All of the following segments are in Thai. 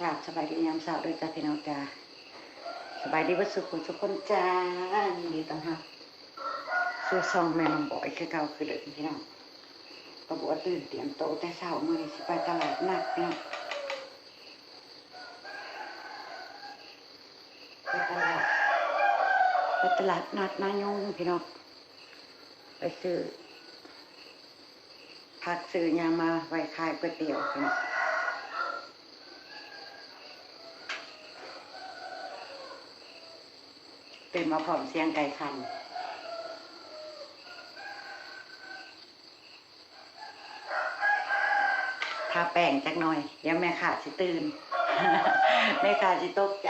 กราบสบายดียามเช้าด้วยจ้าพี่น้องจ้าสบายดีวัสุขุทุกคนจ้าดีต้อนรับสู่ซองแม่น้องบอยคือเก่าคือเดิมพี่น้องประบวตื่นเตรียมโตแต่เช้ามื้อนี้สิไปตลาดนัดพี่น้องไปตลาดนัดนายงพี่น้องไปซื้อผักซื้อยางมาไว้ขายก๋วยเตี๋ยวพี่น้องตื่นมาพร้อมเสียงไก่ขันทาแป้งจักหน่อยเดี๋ยวแม่ขาสิตื่น แม่ขาสิตกใจ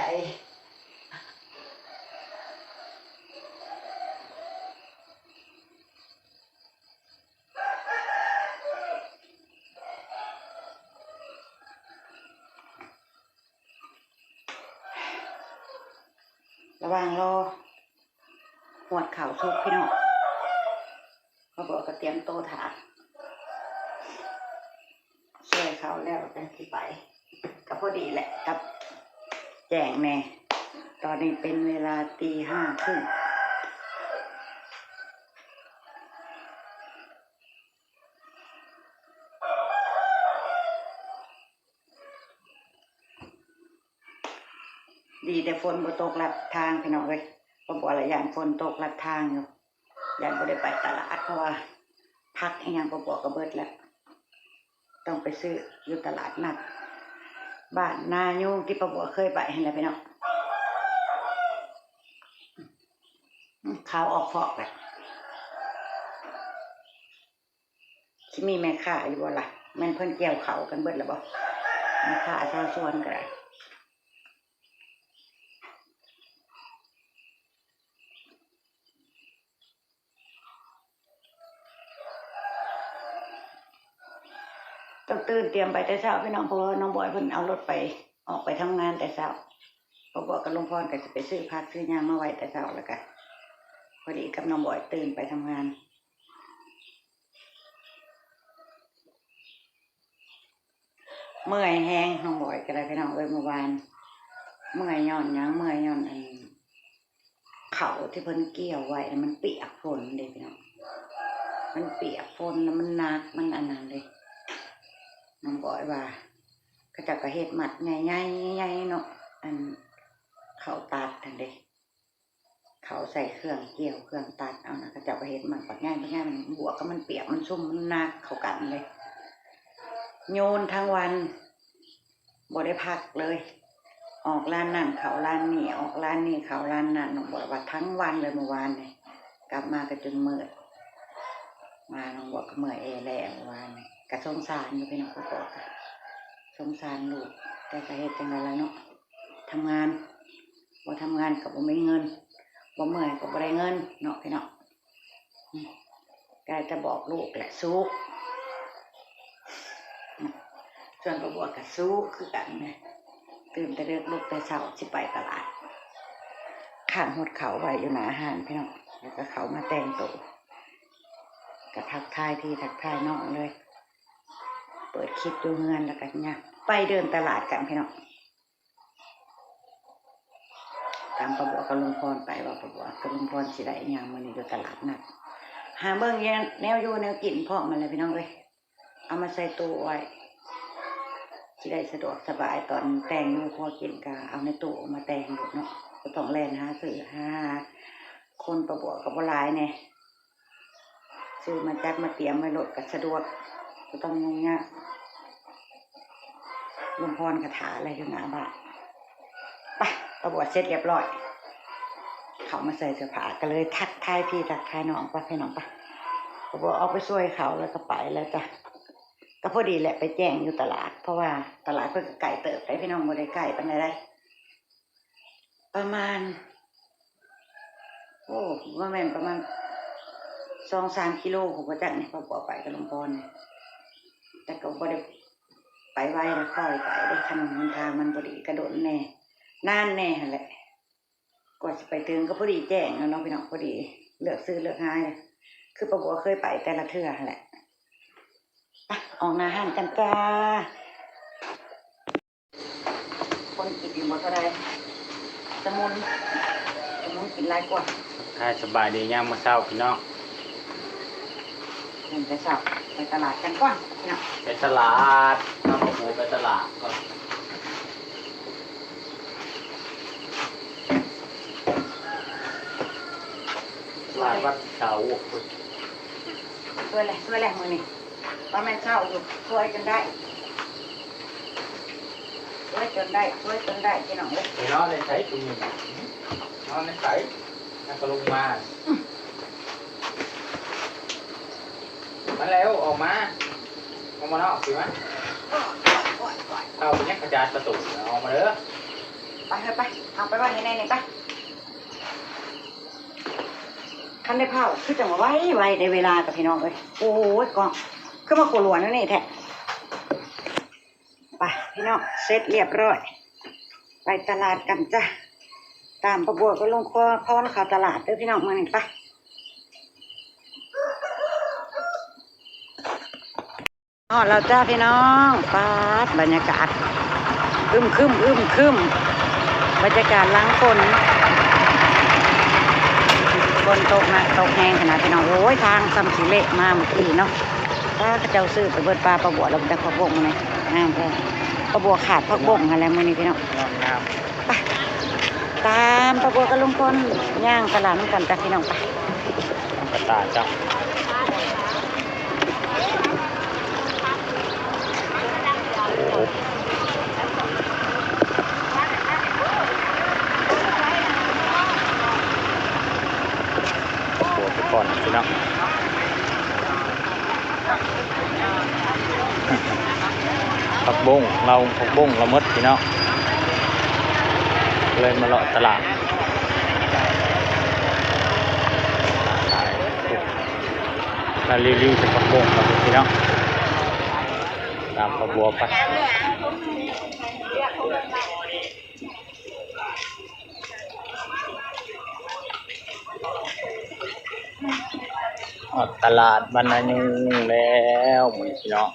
ระหว่างรอหวดข่าวทุกพี่น้องเขาบอกก็เตรียมโตถาช่วยเขาแล้วกันที่ไปก็พอดีแหละกับแจงแน่ตอนนี้เป็นเวลาตี 5:30ดีแต่ฝนบ่ตกลัดทางพี่น้องเลยผมบอกอะไรอย่างฝนตกลัดทางอยู่อย่างบ่ได้ไปตลาดเพราะว่าพักอย่างบ่บอกกับเบิดแล้วต้องไปซื้ออยู่ตลาดนัดบ้านนาโยงที่ประบัวเคยไปเห็นแล้วพี่น้องขาวออกฟอกแบบที่มีแม่ค้าอยู่บ่ล่ะแม่นเพิ่นเกี่ยวเขากันเบิดแล้วบ่แม่ค้าชาวสวนก็ได้ต้องตื่นเตรียมไปแต่เช้าพี่น้องเพราะว่าน้องบอยเพิ่นเอารถไปออกไปทำงานแต่เช้าประบัวกับลุงพรก็จะไปซื้อผักซื้อยามาไว้แต่เช้าแล้วกันพอดีกับน้องบอยตื่นไปทำงานเมื่อยแห้งน้องบอยก็ได้พี่น้องเมื่อวานเมื่อยย้อนยังเมื่อยย้อนเขาที่เพิ่นเกี่ยวไว้มันเปียกฝนเลยพี่น้องมันเปียกฝนแล้วมันหนักมันอันนั้นเลยน้องบอยว่าก็จะกระเฮ็ดหมัดใหญ่ๆเนาะอันเขาตัดทันเด้เขาใส่เครื่องเกี่ยวเครื่องตัดเอานะก็จะกระเฮ็ดหมัดปักง่ายมันบวกก็มันเปียกมันชุ่มมันหนักเข้ากันเลยโยนทั้งวันบ่ได้พักเลยออกร้านนั่นเขาร้านนี่ออกร้านนี่เขาร้านนั่นน้องบอกว่าทั้งวันเลยเมื่อวานเนี่ยกลับมาก็จนมืดมาน้องบอกก็เมื่อยแล้วเมื่อวานเนี่ยก็สงสารอยู่พี่น้องก็บอกสงสารลูกแต่ก็เหตุจังไดแล้วเนาะทำงานบ่ทำงานกับบ่มีเงินบ่เมื่อยกับบ่ได้เงินเนาะพี่น้องก็จะบอกลูกแหละสู้ส่วนประบวกกับสู้คือกันนะตื่นแต่เด็กลูกแต่เช้าสิไปตลาดข้างหดเขาไว้อยู่หน้าห้างพี่น้องแล้วก็เขามาแต่งตัวก็ทักทายพี่ทักทายน้องเลยเปิดคลิปดูเงินแล้วกันเนี่ยไปเดินตลาดกันพี่น้องตามประบวกกับลุงพรไปว่าประบวกกับลุงพรสิได้ยังมื้อนี้อยู่ตลาดนัดหาเบิ่งแนวอยู่แนวกินพร้อมมันเลยพี่น้องเลยเอามาใส่ตู้ไว้สิได้สะดวกสบายตอนแต่งอยู่พอกินก็เอาในตู้มาแต่งดูเนาะก็ต้องแล่นหาซื้อหาคนประบวกกับบ่หลายเนี่ยซื้อมาจัดมาเตรียมไว้รถก็สะดวกก็ต้องยุ่งยากลุงพรคาถาอะไรอยู่หน้าบ้านไปประบวกเสร็จเรียบร้อยเขามาใส่เสื้อผ้าก็เลยทักทายพี่ทักทายน้องพี่น้องประบวกเอาไปช่วยเขาแล้วก็ไปแล้วจ้ะก็พอดีแหละไปแจ้งอยู่ตลาดเพราะว่าตลาดเพิ่งไก่เติบไปพี่น้องบ่ได้ไก่ปานใดประมาณว่าแม่นประมาณ2-3 กิโลผมก็จักนี่พอไปกับลุงพรแต่ก็บ่ได้ไปไว้แล้วค่อยไปได้ถนนหนทางมันบ่ดีกระโดดแน่นานแน่หั่นแหละกว่าจะไปถึงก็พอดีแจ้งแล้วเนาะพี่น้องพอดีเลือกซื้อเลือกหาเลยคือประบัวเคยไปแต่ละเทื่อแหละออกหน้าห้างกันจ้า คนกินอยู่บ่เท่าไรสมุนกินหลายกว่า สบายดีย่างมาเช้าพี่น้อง เดินไปเช้าไปตลาดกันก่อนพี่น้อง ไปตลาดน้องหมูไปตลาดก่อนตลาดวัดเสา ช่วยแหละมือนี่ว่าแม่เช้าอยู่ช่วยจนได้ช่วยจนได้พี่น้องเลย ไปนอนในใช้ตรงนี้นอนในใช้แล้วก็ลงมาแล้วออกมานอกสิวะเอาไปยักกระจายประตูออกมาเด้อ ไปเถอะไปเอาไปไว้ในนี่ไปคันได้เผาคือจังหวะไว้ในเวลากับพี่น้องเลยโอ้ยกองคือมาโกลัวนั่นนี่แท้ไปพี่น้องเสร็จเรียบร้อยไปตลาดกันจ้ะตามประบัวก็ลงคอเขาตลาดเด้อพี่น้องมาหนึ่งไปอ๋อเราจ้าพี่น้องปาดบรรยากาศอึมครึมบรรยากาศล้างฝนตกนะตกแห้งขนาดพี่น้องโอ้ยทางซ้ำสีเละมาเมื่อกี้เนาะถ้าเจ้าซื้อไปเบิดปลาประบัวเราจะพักบงมาไหมงามแท้ประบัวขาดพักบงอะไรมื่อนี้พี่น้อง งาม ไปตามประบัวกับลุงพลย่างตลาดน้ำกันจ้ะพี่น้องไป กระตาจ้ะก่อนพี่น้องผักบุ้งเรามดพี่น้องเลยมาเลาะตลาดมารีวิวจากผักบุ้งครับพี่น้องตามกระบวไปตลาดบรรณายุงแล้วหมดพี่น้อง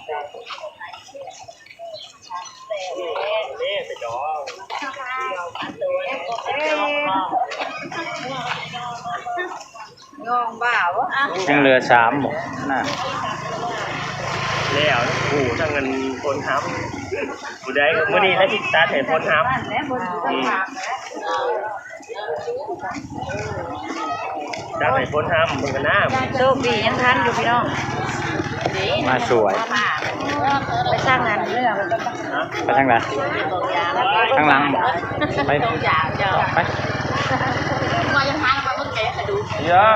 งงบ่าวอ่ะ ยังเหลือ3หมดน่ะ แล้วผู้ทั้งเงินคนทำผู้ใดก็มื้อนี้แล้วที่ตัดให้คนทำตัดให้คนทำมึงก็น้า โชคดียังทันอยู่พี่น้อง มาสวย ไปสร้างงานเรื่อง ไปทางไหนข้างหลังบอกไปไปเยอะ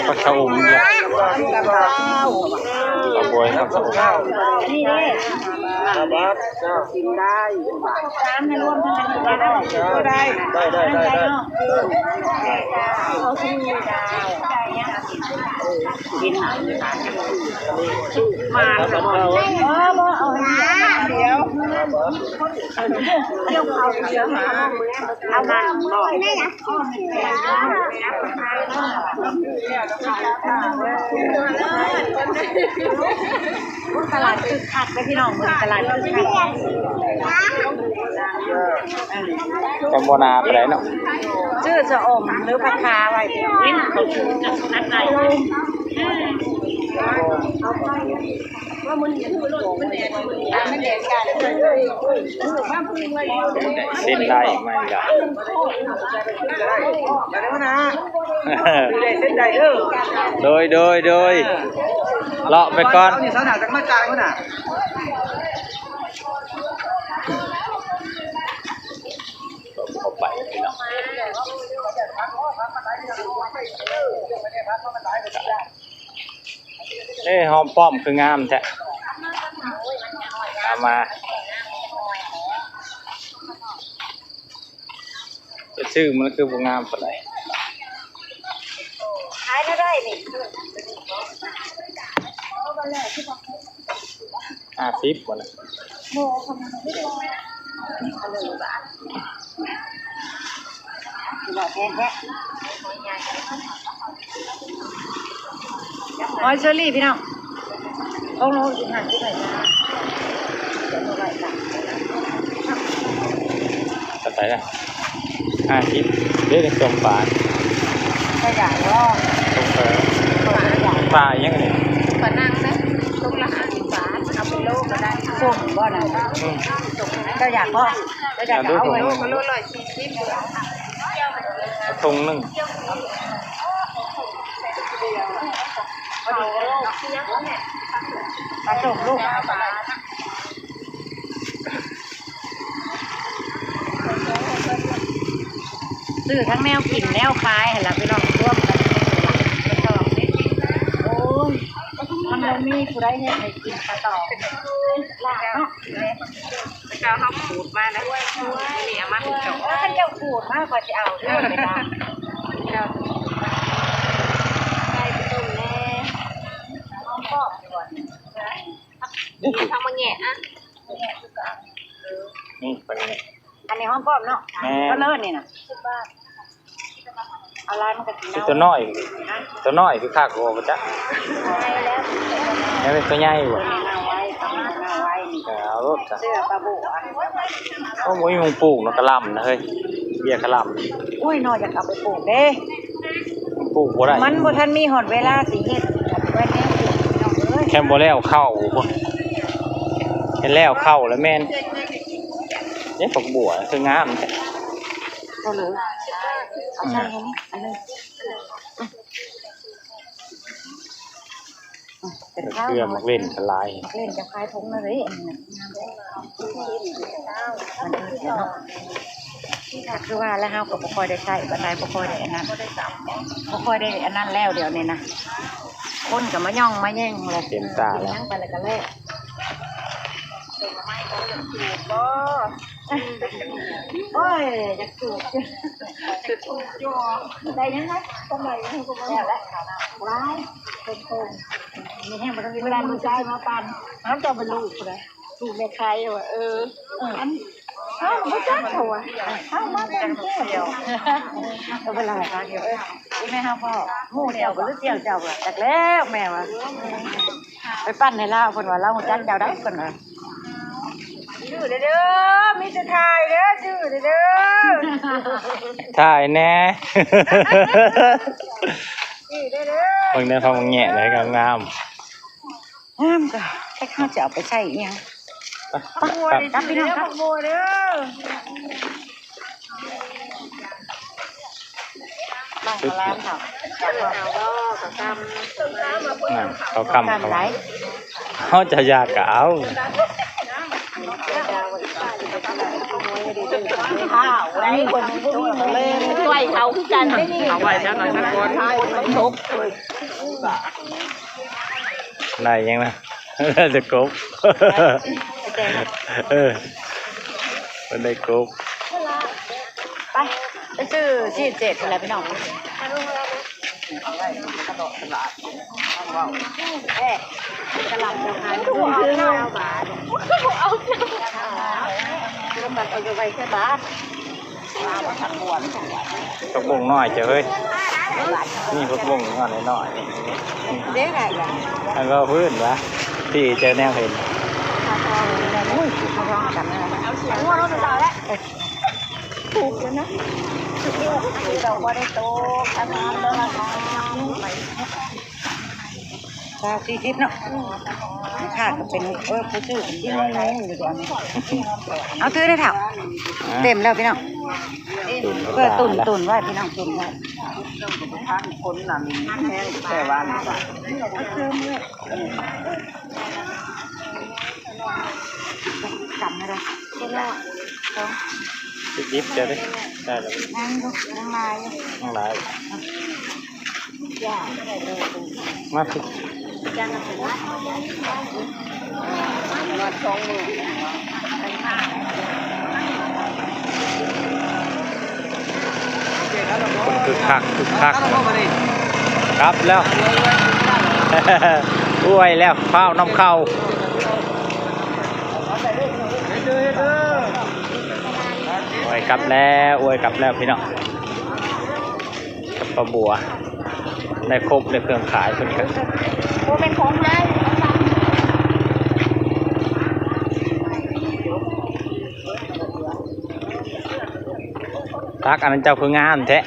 ก็ชะอมเลยกระบวยกับชะอม นี่เลยกินได้น้ำในรวมทั้งนั้นได้เอาชิ้นดาวกินมาแล้วบ่เอาเดี๋ยวเอาเดี๋ยวหาเอามาบอกได้นะตลาดคึกคักเลยพี่น้องเมืองตลาดคึกคัก จำโบนาไปไหนเนาะ ชื่อจะอมหรือผักคาไว้วิ่งเขาชื่อนักไหนมันเด็กกันเส้นได้อีกไหมล่ะโดยเลาะไปก่อนเอานี่สาวหน้าจักมาจ่ายมื้อน่ะเข้าไปพี่น้องหอมป้อมคืองามแท้ตามมา ชื่อมันคือบ่งามปานใด ขายได้นี่ 50บ่น่ะ โมคำนั้นไม่ได้เอาเลยบาทบอกแพงแท้หอยเชอรี่พี่น้องต้องรู้สิหาที่ไหนนะเดี๋ยวเราไปกัน ปานใดล่ะ50เด้อจมปาน ก็อยากรอ ตรงปลายังไง ปลานังนะลูกละ50 บาทเอาเป็นโลก็ได้ ส่งบ่นะก็อยากก็อยากเอาไป โลก็โล140 ถุงนึง มาส่งลูกซื้อทั้งแนวกินแนวคายล่ะพี่น้องร่วมกันโอ้ยมันเรามีผู้ใดให้กินปลาตองลาเนาะ แล้วก็เขาขูดมาแล้วนี่เอามาเป็นจอก ท่านเจ้าขูดมากกว่าจะเอาเรื่องเลยนะ ใส่ต้มแน่นี่ทำมาแงะอ่ะ นี่ปานนี้ อันนี้ห้องป้อมเนาะก็เลิศนี่นะอะไรมันก็กิน ตัวน้อยคือคักบ่บ่จ๊ะ แล้ว ยังเป็นตัวใหญ่บ่ เอาไว้ต้องเอาไว้นี่ เอารถจ้ะ เสื้อปลาบุอ่ะ โอ้บ่มีหมองปลูกเนาะกะหล่ำนะเฮ้ยเบี้ยกะหล่ำ อุ้ยนออยากเอาไปปลูกเด้ ปลูกบ่ได้ มันบ่ทันมีหอดเวลาสิเฮ็ดไว้แน่น้องเอ้ย แค่บ่แล้วเข้าพุ่นเห็นแล้วเข้าแล้วแม่นนี่ฝักบัวคืองามจ้ะ เอาเลยเอาใช่แค่นี้อันนึงเป็นข้าว เกลือมักเล่นกันหลาย เล่นจะคลายทงนะเลยอันนี้งามเลยมันดีเนาะคือว่าแล้วเฮาก็บ่ค่อยได้ใช้บ่ได้บ่ค่อยได้อันนั้นบ่ค่อยได้อันนั้นแล้วเดี๋ยวนี้นะคนก็มาย่องมาแย่งเลย เต็มตาแล้ว นั่งไปแล้วก็แลกโอ้ยอยากจูบได้ยังไงทำไมให้กูมาแล้วร้ายเป็นคนมีแห้งมันต้องมีเวลาดูใจมาปั่นน้ำจะเป็นลูกเลยลูกแม่ใครวะอันเขาไม่จ้างเขาอ่ะเขามาเป็นเดียวเอาเวลาค่ะเดียวแม่ห้าพ่อหมู่เดียวก็รู้เจียวเจ้าจากแล้วแม่วะไปปั้นให้เล่าคนว่าเล่าจันเจ้าได้คนว่าชื่อเด้อมีจะถ่ายเด้อชื่อเด้อ ถ่ายแน่ ชื่อเด้อ เพิ่งได้ฟังแง่เลยงาม งามก็แค่ข้าวจะเอาไปใช้อีกยัง ๆปัก รับพี่น้องครับบัวเด้อบ้านร้านเขาจากเขา เอาก็กับกำ เขา การ กำเขา ไหน เขาจะอยากกะเอา ข้าวไรคนบุ้งเลย ช่วยเขาคือกันเอาไว้แล้วหน่อยนะคนมันทุก อะไรยังนะ จะกบมันได้กบ ไปไปซื้อชีสเจ็ดอะไรพี่น้องเอ๊ะกระหล่ำจะขายถูกเอาเนาะบาทเอาแล้วมันเอาไปแค่บาทมาทำบัวไม่ถูก ผักบุ้งน้อยเจ้าเฮ้ยนี่ผักบุ้งน้อยนี่ เด็กอะไรล่ะ แล้วก็พื้นวะที่เจอแนวเห็น อุ้ยมาลองกันนะเอาเสียงว่าเราจะตายแล้วถูกเลยนะเราก็ได้โตทำงานแล้วนะคะ40เนาะค่ะก็เป็นผู้ซื้อที่งงๆอยู่ตอนนี้เอาซื้อได้เถอะเต็มแล้วพี่น้องเพื่อตุนไว้พี่น้องตุนไว้ทางคนนั้นแห้งแต่ว่าจำไม่ได้ก็ได้ ยิบเจอได้ได้แล้ว นั่งดูนั่งลาย ทั้งหลาย ย่า มาสิ จังเป็นวัดสองมือ คือคักครับแล้ว อวยแล้วข้าวน้ำเข้าอวยกลับแล้วพี่น้องกับปลาบัวได้ครบได้เครื่องขายเพิ่นกัน โอ้เป็นของให้ ตักอันนั้นเจ้าคืองามแท้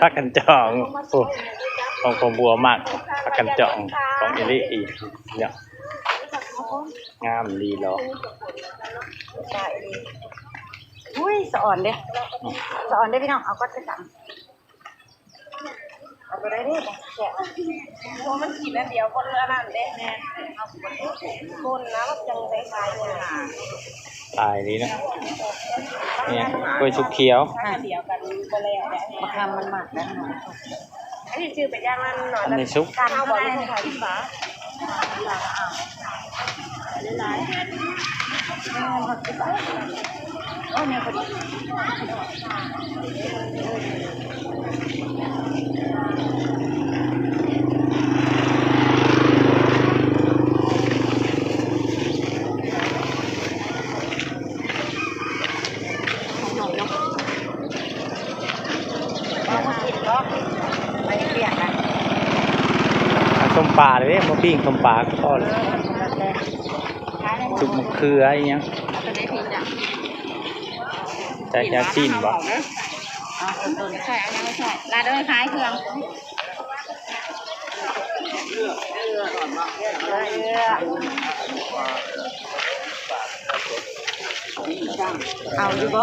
ตักกันจองโอ้ของปลาบัวมากตักกันจองของเอลิอีกเนี่ยงามดีเหรอ อุ้ยสะอ่อนเด้พี่น้องเอาก็จะสั่งเอาไปได้ดิแกะ เพราะมันกินแล้วเดียวคนละนั่นเด้แม่เอาคนนะมันจังได้ขายเนี่ย ตายดีนะเนี่ยกล้วยชุบเขียว เดียวกันก็แล้วแหละ มะขามมันหมักแล้วเนาะ อันนี้ชื่อเป็นย่างนั้นหน่อย อันนี้ชุบ การเอาบอลให้ขายที่ฟ้าหลาย โอ้ยเนี่ยพอดีเอามากินก็ไปเรียกกัน ส้มปลาเลยมาปิ้งส้มปลาก็พอเลยสุกมะเขืออย่างเงี้ยใจยาจีนบ่ เอาต้น ใช่เอายังไม่ใช่ร้านเดินขายเครื่อง เอาอยู่บ่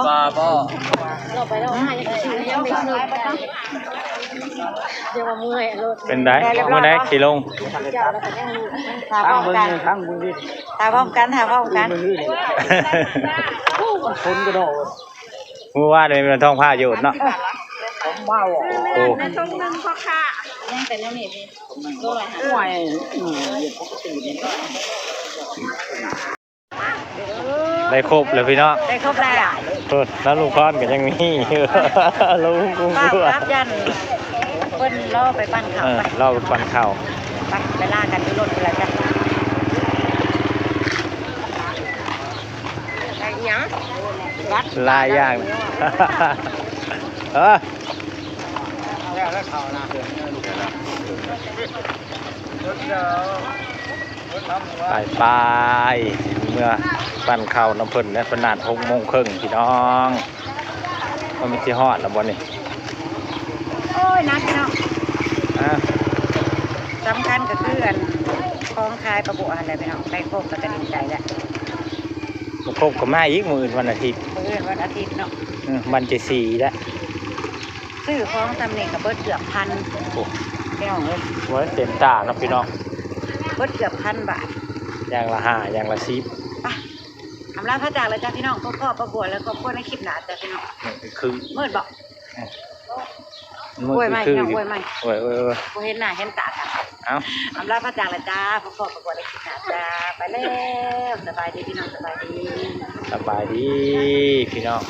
เราไปแล้วให้ยังชื่อยังไม่เลยไปตั้งเดี๋ยวว่าเมื่อยรถ เป็นได้เมื่อได้ขี่ลง เจ้าแล้วก็ยัง ถ่ายพร้อมกันถ่ายพร้อมกัน คนกระโดด เมื่อวานเลยมันท้องผ้าโยดเนาะ ผมเมาอ่ะ โอ้ ในช่วงนึงพ่อค้ายังแต่ยังนี่พี่โดนอะไร ห่วยปกติ ได้ครบเลยพี่น้อง ได้ครบแล้ว โทษแล้วลุงพรก็ยังมี ลุงกุ้ง ป้า ด้วย ครับยันเพิ่นล่อไปปั้นเขาไป เราฟันข้าว ปั้นไปล่ากันที่รถไปแล้วจ้ะ ไอ้ยัง ลายย่างแล้วข่าวนะ ไปเมื่อปั้นข้าวน้ำเพิ่นและขนาด6:30พี่น้องมันมีที่ฮอดแล้วบ่นี่ โอ้ยนะพี่น้อง อ่ะ สำคัญก็คืออันของขายประบุอะไรพี่น้องได้ครบแล้วก็ดีใจแล้ว มาครบกับมาอีกมื้ออื่นวันอาทิตย์ มื้อวันอาทิตย์เนาะ วันที่4แล้ว ซื้อของตำเน่งกับเบิดเกือบพัน โอ้ พี่น้องเอ้ย ไว้เต็มตาเนาะพี่น้อง เบิดเกือบ1,000 บาท อย่างละ5อย่างละ10 ไปอำลาพระจากเลยจ้ะพี่น้องก็ประบวชแล้วก็พวกในคลิปหนาจ้ะพี่น้อง คือ มืดบอก มื กล้วยไหม คือ น้องกล้วยไหม โอ้ย บ่เห็นหน้าเห็นตากัน เอ้า อำลาพระจากเลยจ้าพ่อประบวชในคลิปหนาจ้าไปแล้วสบายดีพี่น้องสบายดี สบายดีพี่น้อง